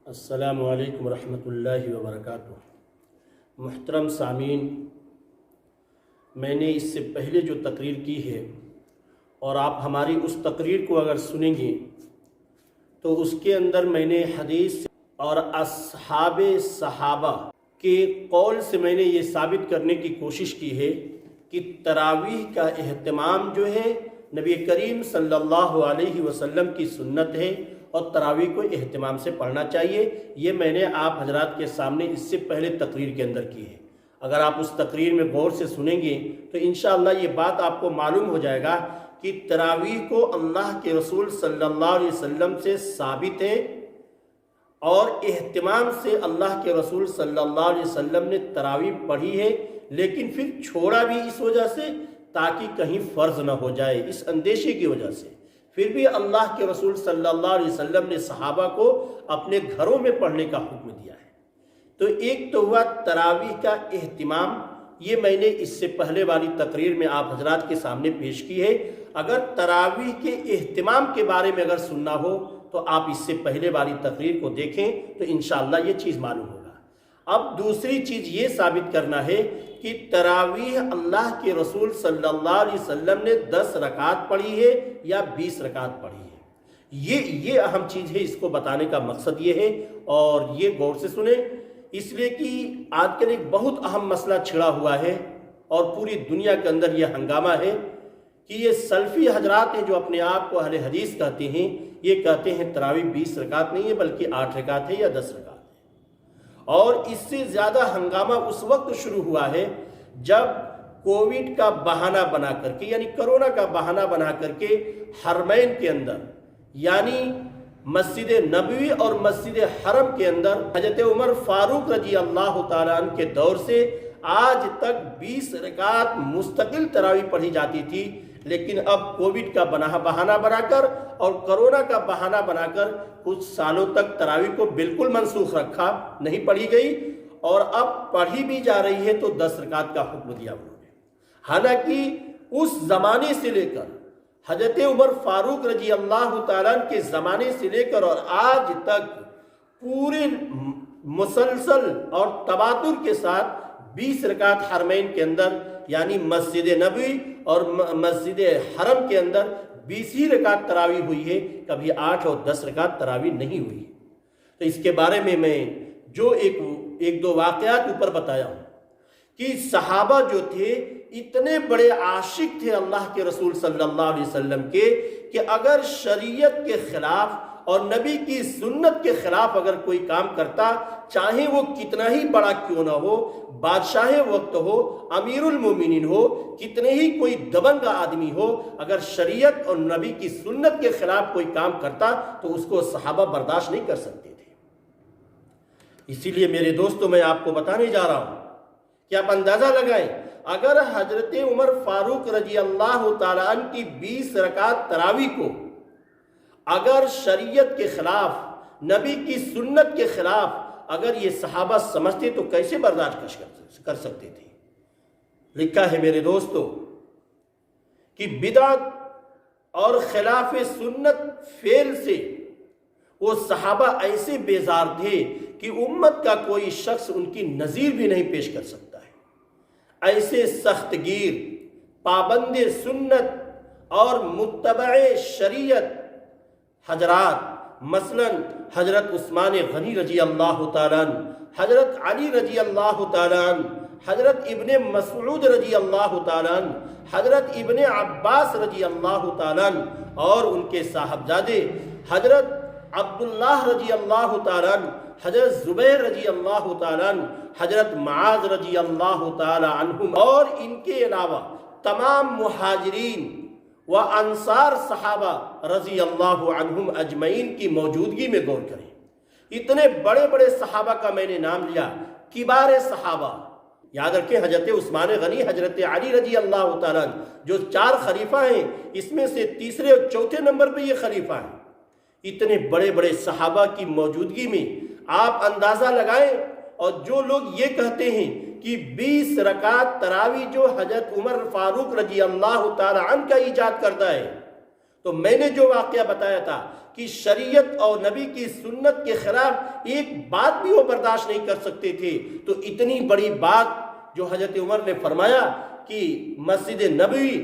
السلام علیکم ورحمۃ اللہ وبرکاتہ۔ محترم سامعین، میں نے اس سے پہلے جو تقریر کی ہے اور آپ ہماری اس تقریر کو اگر سنیں گے تو اس کے اندر میں نے حدیث اور اصحاب صحابہ کے قول سے میں نے یہ ثابت کرنے کی کوشش کی ہے کہ تراویح کا اہتمام جو ہے نبی کریم صلی اللہ علیہ وسلم کی سنت ہے اور تراویح کو اہتمام سے پڑھنا چاہیے۔ یہ میں نے آپ حضرات کے سامنے اس سے پہلے تقریر کے اندر کی ہے۔ اگر آپ اس تقریر میں غور سے سنیں گے تو انشاءاللہ یہ بات آپ کو معلوم ہو جائے گا کہ تراویح کو اللہ کے رسول صلی اللہ علیہ وسلم سے ثابت ہے اور اہتمام سے اللہ کے رسول صلی اللہ علیہ وسلم نے تراویح پڑھی ہے، لیکن پھر چھوڑا بھی اس وجہ سے تاکہ کہیں فرض نہ ہو جائے، اس اندیشے کی وجہ سے۔ پھر بھی اللہ کے رسول صلی اللہ علیہ وسلم نے صحابہ کو اپنے گھروں میں پڑھنے کا حکم دیا ہے۔ تو ایک تو ہوا تراویح کا اہتمام، یہ میں نے اس سے پہلے والی تقریر میں آپ حضرات کے سامنے پیش کی ہے۔ اگر تراویح کے اہتمام کے بارے میں اگر سننا ہو تو آپ اس سے پہلے والی تقریر کو دیکھیں تو انشاءاللہ یہ چیز معلوم ہوگا۔ اب دوسری چیز یہ ثابت کرنا ہے کہ تراویح اللہ کے رسول صلی اللہ علیہ وسلم نے 10 رکعت پڑھی ہے یا 20 رکعت پڑھی ہے۔ یہ اہم چیز ہے، اس کو بتانے کا مقصد یہ ہے اور یہ غور سے سنیں، اس لیے کہ آج کل ایک بہت اہم مسئلہ چھڑا ہوا ہے اور پوری دنیا کے اندر یہ ہنگامہ ہے کہ یہ سلفی حضرات ہیں جو اپنے آپ کو اہل حدیث کہتے ہیں، یہ کہتے ہیں تراویح 20 رکعت نہیں ہے بلکہ 8 رکعت ہے یا 10 رکعت ہے۔ اور اس سے زیادہ ہنگامہ اس وقت شروع ہوا ہے جب کووڈ کا بہانہ بنا کر کے، یعنی کرونا کا بہانہ بنا کر کے حرمین کے اندر، یعنی مسجد نبوی اور مسجد حرم کے اندر حضرت عمر فاروق رضی اللہ تعالیٰ عنہ کے دور سے آج تک 20 رکعت مستقل تراویح پڑھی جاتی تھی، لیکن اب کووڈ کا بہانہ بنا کر اور کرونا کا بہانہ بنا کر کچھ سالوں تک تراویح کو بالکل منسوخ رکھا، نہیں پڑھی گئی، اور اب پڑھی بھی جا رہی ہے تو 10 رکعت کا حکم دیا انہوں نے۔ حالانکہ اس زمانے سے لے کر حضرت عمر فاروق رضی اللہ تعالیٰ عنہ کے زمانے سے لے کر اور آج تک پورے مسلسل اور تواتر کے ساتھ 20 رکعت حرمین کے اندر، یعنی مسجد نبوی اور مسجد حرم کے اندر 20 ہی رکعت تراویح ہوئی ہے، کبھی 8 اور 10 رکعت تراویح نہیں ہوئی۔ تو اس کے بارے میں جو ایک دو واقعات اوپر بتایا ہوں کہ صحابہ جو تھے اتنے بڑے عاشق تھے اللہ کے رسول صلی اللہ علیہ وسلم کے کہ اگر شریعت کے خلاف اور نبی کی سنت کے خلاف اگر کوئی کام کرتا، چاہے وہ کتنا ہی بڑا کیوں نہ ہو، بادشاہ وقت ہو، امیر المومنین ہو، کتنے ہی کوئی دبنگ آدمی ہو، اگر شریعت اور نبی کی سنت کے خلاف کوئی کام کرتا تو اس کو صحابہ برداشت نہیں کر سکتے تھے۔ اسی لیے میرے دوستوں، میں آپ کو بتانے جا رہا ہوں کہ آپ اندازہ لگائیں، اگر حضرت عمر فاروق رضی اللہ تعالیٰ عنہ کی 20 رکعت تراویح کو اگر شریعت کے خلاف، نبی کی سنت کے خلاف اگر یہ صحابہ سمجھتے تو کیسے برداشت کر سکتے تھے؟ لکھا ہے میرے دوستو کہ بدعت اور خلاف سنت فعل سے وہ صحابہ ایسے بیزار تھے کہ امت کا کوئی شخص ان کی نظیر بھی نہیں پیش کر سکتا ہے۔ ایسے سخت گیر، پابند سنت اور متبع شریعت حضرات، مثلا حضرت عثمان غنی رضی اللہ تعالیٰ عنہ، حضرت علی رضی اللہ تعالیٰ عنہ، حضرت ابن مسعود رضی اللہ تعالیٰ عنہ، حضرت ابن عباس رضی اللہ تعالیٰ عنہ اور ان کے صاحبزادے حضرت عبداللہ رضی اللہ تعالیٰ عنہ، حضرت زبیر رضی اللہ تعالیٰ عنہ، حضرت معاذ رضی اللہ تعالیٰ عنہ اور ان کے علاوہ تمام مہاجرین و انصار صحابہ رضی اللہ عنہم اجمعین کی موجودگی میں غور کریں۔ اتنے بڑے بڑے صحابہ کا میں نے نام لیا، کبار صحابہ، یاد رکھیں حضرت عثمان غنی، حضرت علی رضی اللہ تعالیٰ عنہ جو 4 خلیفہ ہیں، اس میں سے تیسرے اور چوتھے نمبر پہ یہ خلیفہ ہیں۔ اتنے بڑے بڑے صحابہ کی موجودگی میں آپ اندازہ لگائیں، اور جو لوگ یہ کہتے ہیں کہ 20 رکعت تراویح جو حضرت عمر فاروق رضی اللہ تعالی عنہ کا ایجاد کردہ ہے، تو میں نے جو واقعہ بتایا تھا کہ شریعت اور نبی کی سنت کے خلاف ایک بات بھی وہ برداشت نہیں کر سکتے تھے، تو اتنی بڑی بات جو حضرت عمر نے فرمایا کہ مسجد نبوی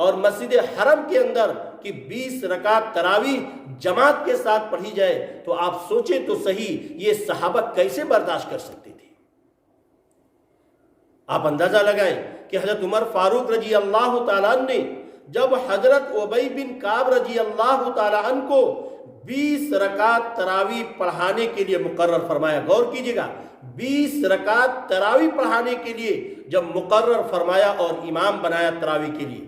اور مسجد حرم کے اندر کہ 20 رکعت تراویح جماعت کے ساتھ پڑھی جائے، تو آپ سوچیں تو صحیح یہ صحابہ کیسے برداشت کر سکتے تھے؟ آپ اندازہ لگائیں کہ حضرت عمر فاروق رضی اللہ تعالیٰ عنہ نے جب حضرت ابی بن کعب رضی اللہ تعالیٰ عنہ کو 20 رکعت تراویح پڑھانے کے لیے مقرر فرمایا، غور کیجئے گا، 20 رکعت تراویح پڑھانے کے لیے جب مقرر فرمایا اور امام بنایا تراویح کے لیے،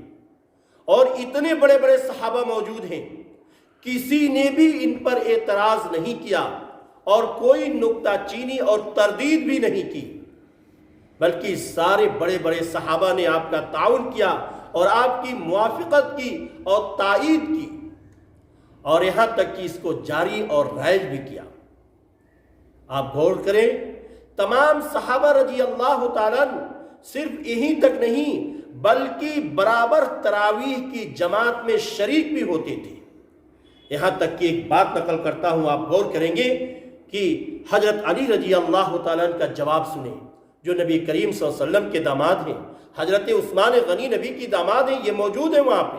اور اتنے بڑے بڑے صحابہ موجود ہیں، کسی نے بھی ان پر اعتراض نہیں کیا اور کوئی نکتہ چینی اور تردید بھی نہیں کی، بلکہ سارے بڑے بڑے صحابہ نے آپ کا تعاون کیا اور آپ کی موافقت کی اور تائید کی، اور یہاں تک کہ اس کو جاری اور رائج بھی کیا۔ آپ غور کریں، تمام صحابہ رضی اللہ تعالیٰ صرف یہیں تک نہیں بلکہ برابر تراویح کی جماعت میں شریک بھی ہوتے تھے۔ یہاں تک کہ ایک بات نقل کرتا ہوں، آپ غور کریں گے کہ حضرت علی رضی اللہ تعالیٰ کا جواب سنیں، جو نبی کریم صلی اللہ علیہ وسلم کے داماد ہیں، حضرت عثمان غنی نبی کی داماد ہیں، یہ موجود ہیں وہاں پہ،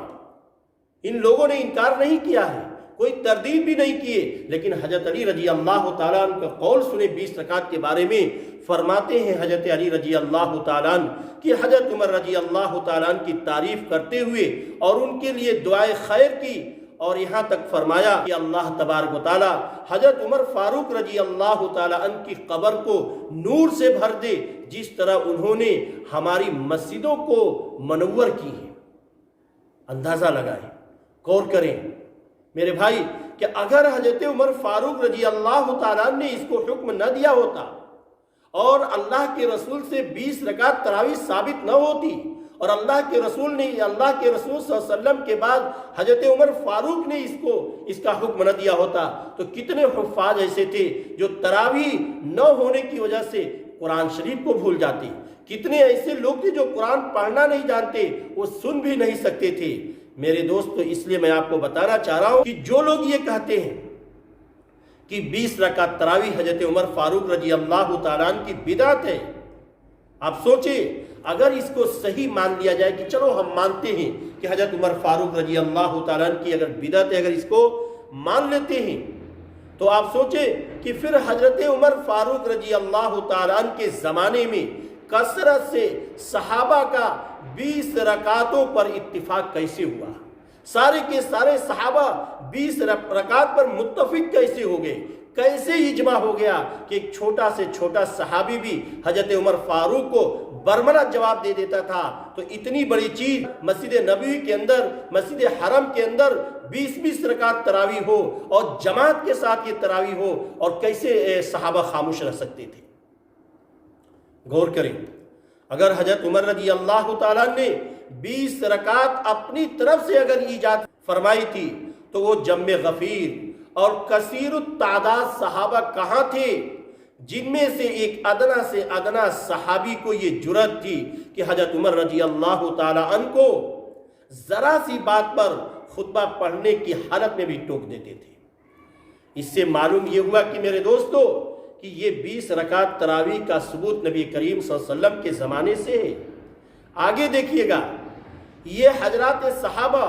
ان لوگوں نے انکار نہیں کیا ہے، کوئی تردید بھی نہیں کیے، لیکن حضرت علی رضی اللہ تعالیٰ عنہ کا قول سنیں 20 رکعت کے بارے میں۔ فرماتے ہیں حضرت علی رضی اللہ تعالیٰ عنہ کہ حضرت عمر رضی اللہ تعالیٰ عنہ کی تعریف کرتے ہوئے اور ان کے لیے دعائے خیر کی، اور یہاں تک فرمایا کہ اللہ تبارک و تعالیٰ حضرت عمر فاروق رضی اللہ تعالیٰ عنہ کی قبر کو نور سے بھر دے، جس طرح انہوں نے ہماری مسجدوں کو منور کی ہے۔ اندازہ لگائیں، غور کریں میرے بھائی کہ اگر حضرت عمر فاروق رضی اللہ تعالیٰ عنہ نے اس کو حکم نہ دیا ہوتا اور اللہ کے رسول سے 20 رکعت تراویح ثابت نہ ہوتی، اور اللہ کے رسول صلی اللہ علیہ وسلم کے بعد حضرت عمر فاروق نے اس کا حکم نہ دیا ہوتا، تو کتنے حفاظ ایسے تھے جو تراویح نہ ہونے کی وجہ سے قرآن شریف کو بھول جاتے، کتنے ایسے لوگ تھے جو قرآن پڑھنا نہیں جانتے، وہ سن بھی نہیں سکتے تھے۔ میرے دوستو، اس لیے میں آپ کو بتانا چاہ رہا ہوں کہ جو لوگ یہ کہتے ہیں کہ 20 رکعت تراویح حضرت عمر فاروق رضی اللہ تعالیٰ عنہ کی بدعت ہے، آپ سوچیں اگر اس کو صحیح مان لیا جائے کہ چلو ہم مانتے ہیں کہ حضرت عمر فاروق رضی اللہ تعالیٰ عنہ کی اگر بدعت ہے، اگر اس کو مان لیتے ہیں، تو آپ سوچیں کہ پھر حضرت عمر فاروق رضی اللہ تعالیٰ عنہ کے زمانے میں کثرت سے صحابہ کا 20 رکعتوں پر اتفاق کیسے ہوا؟ سارے کے سارے صحابہ 20 رکعت پر متفق کیسے ہو گئے؟ کیسے اجماع ہو گیا کہ ایک چھوٹا سے چھوٹا صحابی بھی حضرت عمر فاروق کو برملا جواب دے دیتا تھا؟ تو اتنی بڑی چیز مسجد نبوی کے اندر، مسجد حرم کے اندر 20 رکعت تراویح ہو اور جماعت کے ساتھ یہ تراویح ہو، اور کیسے صحابہ خاموش رہ سکتے تھے؟ غور کریں، اگر حضرت عمر رضی اللہ تعالیٰ نے 20 رکعت اپنی طرف سے اگر ایجاد فرمائی تھی، تو وہ جم غفیر اور کثیر التعداد صحابہ کہاں تھے جن میں سے ایک ادنا سے ادنا صحابی کو یہ جرأت تھی کہ حضرت عمر رضی اللہ تعالیٰ عنہ کو ذرا سی بات پر خطبہ پڑھنے کی حالت میں بھی ٹوک دیتے تھے؟ اس سے معلوم یہ ہوا کہ میرے دوستو کہ یہ 20 رکعت تراویح کا ثبوت نبی کریم صلی اللہ علیہ وسلم کے زمانے سے ہے۔ آگے دیکھیے گا، یہ حضرات صحابہ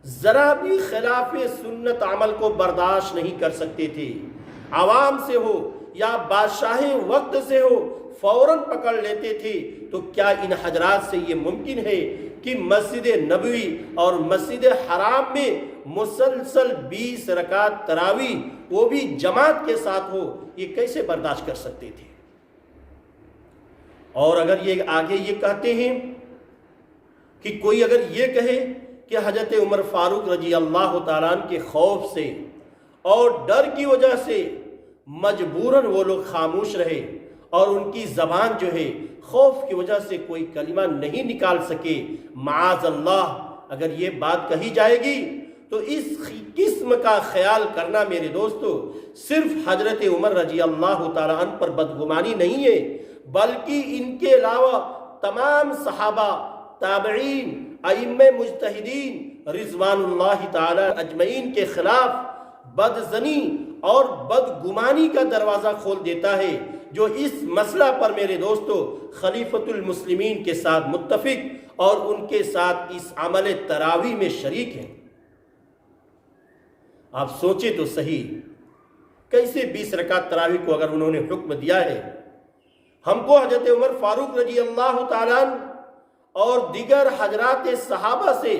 ذرا بھی خلاف سنت عمل کو برداشت نہیں کر سکتے تھے، عوام سے ہو یا بادشاہ وقت سے ہو فوراً پکڑ لیتے تھے۔ تو کیا ان حضرات سے یہ ممکن ہے کہ مسجد نبوی اور مسجد حرام میں مسلسل 20 رکعت تراویح وہ بھی جماعت کے ساتھ ہو؟ یہ کیسے برداشت کر سکتے تھے؟ اور اگر یہ آگے یہ کہتے ہیں کہ کوئی اگر یہ کہے کہ حضرت عمر فاروق رضی اللہ تعالیٰ عنہ کے خوف سے اور ڈر کی وجہ سے مجبوراً وہ لوگ خاموش رہے اور ان کی زبان جو ہے خوف کی وجہ سے کوئی کلمہ نہیں نکال سکے، معاذ اللہ اگر یہ بات کہی جائے گی تو اس قسم کا خیال کرنا میرے دوستو صرف حضرت عمر رضی اللہ تعالیٰ عنہ پر بدگمانی نہیں ہے، بلکہ ان کے علاوہ تمام صحابہ، تابعین ائمہ مجتہدین رضوان اللہ تعالی اجمعین کے خلاف بدزنی اور بدگمانی کا دروازہ کھول دیتا ہے، جو اس مسئلہ پر میرے دوستو خلیفۃ المسلمین کے ساتھ متفق اور ان کے ساتھ اس عمل تراویح میں شریک ہیں۔ آپ سوچیں تو صحیح، کیسے 20 رکعت تراویح کو اگر انہوں نے حکم دیا ہے، ہم کو حضرت عمر فاروق رضی اللہ تعالیٰ عنہ اور دیگر حضرات صحابہ سے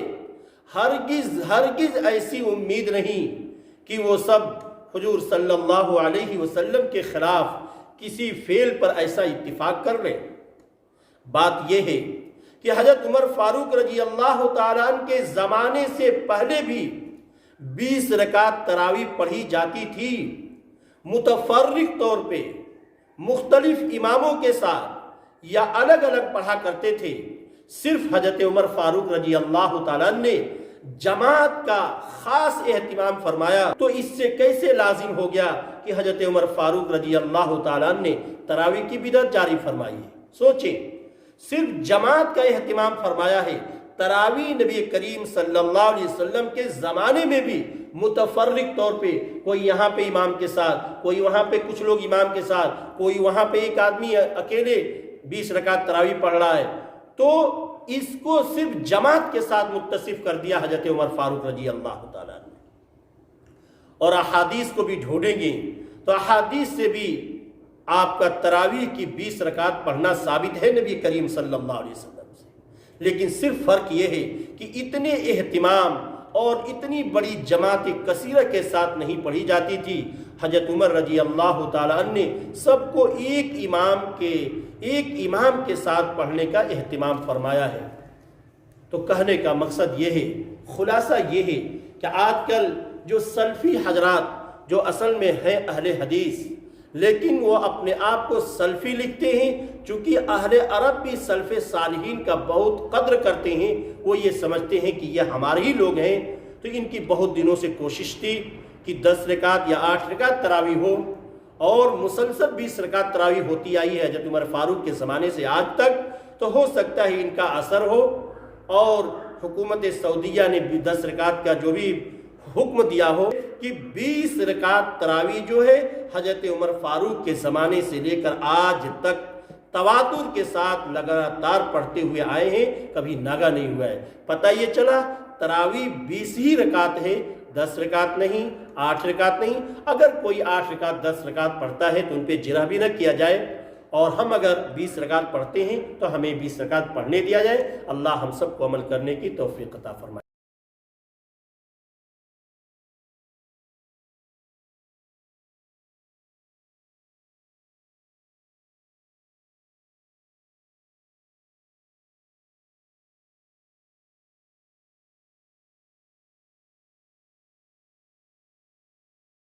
ہرگز ایسی امید نہیں کہ وہ سب حضور صلی اللہ علیہ وسلم کے خلاف کسی فعل پر ایسا اتفاق کر لیں۔ بات یہ ہے کہ حضرت عمر فاروق رضی اللہ تعالیٰ عنہ کے زمانے سے پہلے بھی 20 رکعت تراویح پڑھی جاتی تھی، متفرق طور پہ مختلف اماموں کے ساتھ یا الگ الگ پڑھا کرتے تھے۔ صرف حضرت عمر فاروق رضی اللہ تعالیٰ عنہ نے جماعت کا خاص اہتمام فرمایا، تو اس سے کیسے لازم ہو گیا کہ حضرت عمر فاروق رضی اللہ تعالیٰ عنہ نے تراویح کی بدعت جاری فرمائی ہے؟ سوچیں، صرف جماعت کا اہتمام فرمایا ہے، تراویح نبی کریم صلی اللہ علیہ وسلم کے زمانے میں بھی متفرق طور پہ کوئی یہاں پہ امام کے ساتھ، کوئی وہاں پہ کچھ لوگ امام کے ساتھ، کوئی وہاں پہ ایک آدمی اکیلے 20 رکعت تراویح پڑھ رہا ہے، تو اس کو صرف جماعت کے ساتھ متصف کر دیا حضرت عمر فاروق رضی اللہ تعالیٰ نے۔ اور احادیث کو بھی ڈھونڈیں گے تو احادیث سے بھی آپ کا تراویح کی 20 رکعت پڑھنا ثابت ہے نبی کریم صلی اللہ علیہ وسلم سے، لیکن صرف فرق یہ ہے کہ اتنے اہتمام اور اتنی بڑی جماعت کثیرہ کے ساتھ نہیں پڑھی جاتی تھی۔ حضرت عمر رضی اللہ تعالیٰ عنہ نے سب کو ایک امام کے ساتھ پڑھنے کا اہتمام فرمایا ہے۔ تو کہنے کا مقصد یہ ہے، خلاصہ یہ ہے کہ آج کل جو سلفی حضرات جو اصل میں ہیں اہل حدیث، لیکن وہ اپنے آپ کو سلفی لکھتے ہیں، چونکہ اہل عرب بھی سلف صالحین کا بہت قدر کرتے ہیں، وہ یہ سمجھتے ہیں کہ یہ ہمارے ہی لوگ ہیں، تو ان کی بہت دنوں سے کوشش تھی کہ 10 رکعت یا 8 رکعت تراویح ہو، اور مسلسل 20 رکعت تراویح ہوتی آئی ہے حضرت عمر فاروق کے زمانے سے آج تک۔ تو ہو سکتا ہے ان کا اثر ہو، اور حکومت سعودیہ نے بھی 10 رکعت کا جو بھی حکم دیا ہو کہ 20 رکعت تراویح جو ہے حضرت عمر فاروق کے زمانے سے لے کر آج تک تواتر کے ساتھ لگاتار پڑھتے ہوئے آئے ہیں، کبھی ناگا نہیں ہوا ہے۔ پتہ یہ چلا تراویح 20 ہی رکعت ہے، 10 رکعت نہیں، 8 رکعت نہیں۔ اگر کوئی 8 رکعت 10 رکعت پڑھتا ہے تو ان پہ جرح بھی نہ کیا جائے، اور ہم اگر 20 رکعت پڑھتے ہیں تو ہمیں 20 رکعت پڑھنے دیا جائے۔ اللہ ہم سب کو عمل کرنے کی توفیق عطا فرمائے۔